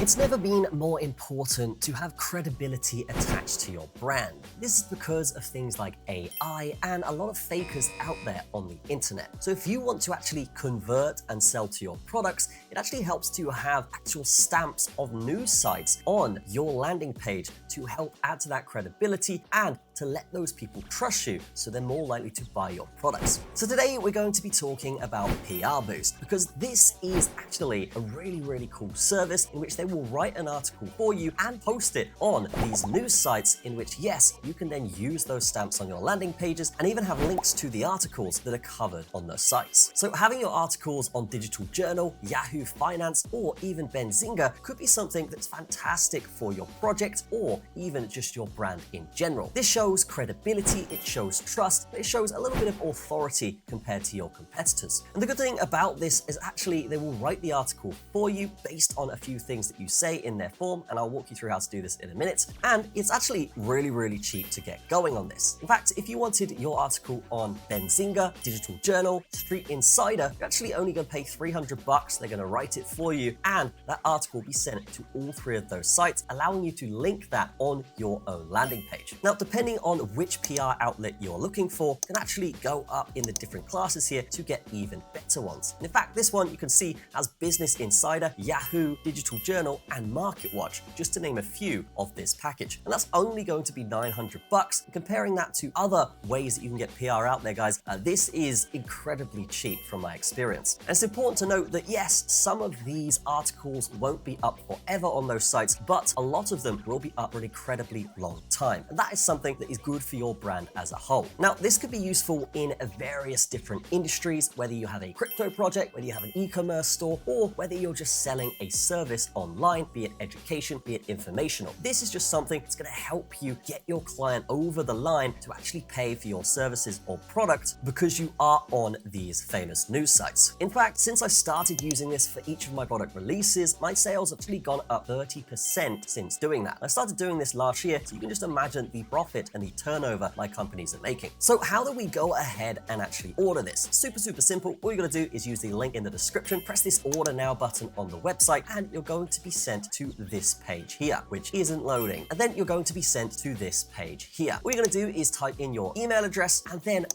It's never been more important to have credibility attached to your brand. This is because of things like AI and a lot of fakers out there on the internet. So if you want to actually convert and sell to your products, it actually helps to have actual stamps of news sites on your landing page to help add to that credibility and to let those people trust you so they're more likely to buy your products. So today we're going to be talking about PRBoost because this is actually a really cool service in which they will write an article for you and post it on these news sites in which, yes, you can then use those stamps on your landing pages and even have links to the articles that are covered on those sites. So having your articles on Digital Journal, Yahoo Finance, or even Benzinga could be something that's fantastic for your project or even just your brand in general. This shows credibility, it shows trust, it shows a little bit of authority compared to your competitors. And the good thing about this is actually they will write the article for you based on a few things that you say in their form, and I'll walk you through how to do this in a minute. And it's actually really cheap to get going on this. In fact, if you wanted your article on Benzinga, Digital Journal, Street Insider, you're actually only going to pay $300. They're going to write it for you, and that article will be sent to all three of those sites, allowing you to link that on your own landing page. Now, depending on which PR outlet you're looking for, you can actually go up in the different classes here to get even better ones. And in fact, this one you can see has Business Insider, Yahoo, Digital Journal, and MarketWatch, just to name a few of this package. And that's only going to be $900. And comparing that to other ways that you can get PR out there, guys, this is incredibly cheap from my experience. And it's important to note that yes, some of these articles won't be up forever on those sites, but a lot of them will be up for an incredibly long time. And that is something that is good for your brand as a whole. Now, this could be useful in various different industries, whether you have a crypto project, whether you have an e-commerce store, or whether you're just selling a service online, be it education, be it informational. This is just something that's going to help you get your client over the line to actually pay for your services or product because you are on these famous news sites. In fact, since I started using this for each of my product releases, my sales have actually gone up 30% since doing that. I started doing this last year, so you can just imagine the profit and the turnover my companies are making. So how do we go ahead and actually order this? Super simple. All you gotta do is use the link in the description, press this order now button on the website, and you're going to be sent to this page here, which isn't loading. And then you're going to be sent to this page here. What you're gonna do is type in your email address and then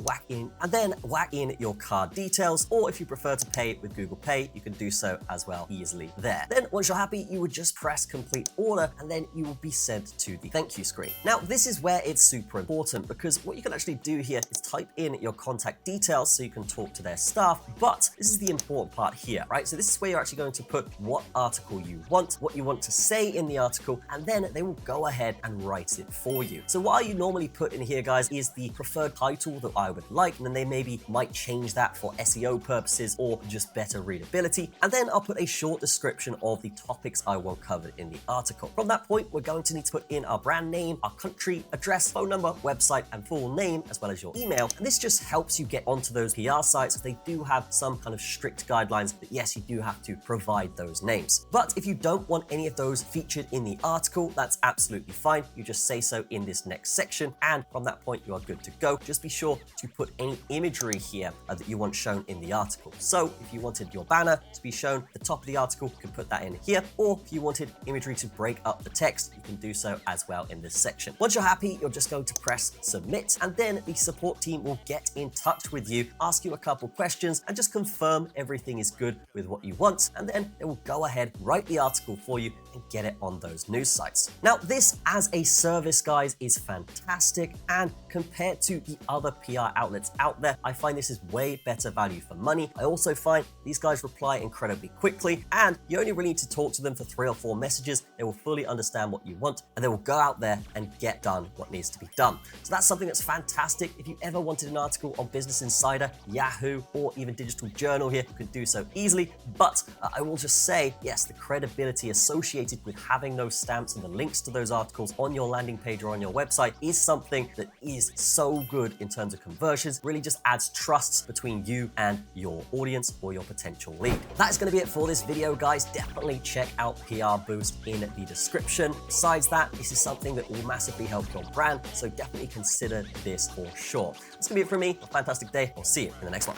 whack in your card details, or if you prefer to pay with Google Pay, you can do so as well easily there. Then once you're happy, you would just press complete order and then you will be sent to the thank you screen. Now, this is where it's super important because what you can actually do here is type in your contact details so you can talk to their staff, but this is the important part here, right? So this is where you're actually going to put what article you want, what you want to say in the article, and then they will go ahead and write it for you. So what you normally put in here, guys, is the preferred title that I would like, and then they maybe might change that for SEO purposes or just better readability. And then I'll put a short description of the topics I want covered in the article. From that point, we're going to need to put in our brand name, our country, address, phone number, website, and full name, as well as your email. And this just helps you get onto those PR sites. They do have some kind of strict guidelines that yes, you do have to provide those names. But if you don't want any of those featured in the article, that's absolutely fine. You just say so in this next section. And from that point, you are good to go. Just be sure to put any imagery here that you want shown in the article. So if you wanted your banner to be shown at the top of the article, you can put that in here. Or if you wanted imagery to break up the text, you can do so as well in this section. Once you're happy, you're just going to press submit, and then the support team will get in touch with you, ask you a couple questions, and just confirm everything is good with what you want, and then they will go ahead, write the article for you, and get it on those news sites. Now, this as a service, guys, is fantastic, and compared to the other PR outlets out there, I find this is way better value for money. I also find these guys reply incredibly quickly, and you only really need to talk to them for 3 or 4 messages. They will fully understand what you want, and they will go out there and get done what needs to be done. So that's something that's fantastic. If you ever wanted an article on Business Insider, Yahoo, or even Digital Journal here, you could do so easily. But I will just say, yes, the credibility associated with having those stamps and the links to those articles on your landing page or on your website is something that is so good in terms of conversions. Really just adds trust between you and your audience or your potential lead. That is going to be it for this video, guys. Definitely check out PRBoost in the description. Besides that, this is something that will massively help your brand, so definitely consider this for sure. That's going to be it from me. Have a fantastic day. I'll see you in the next one.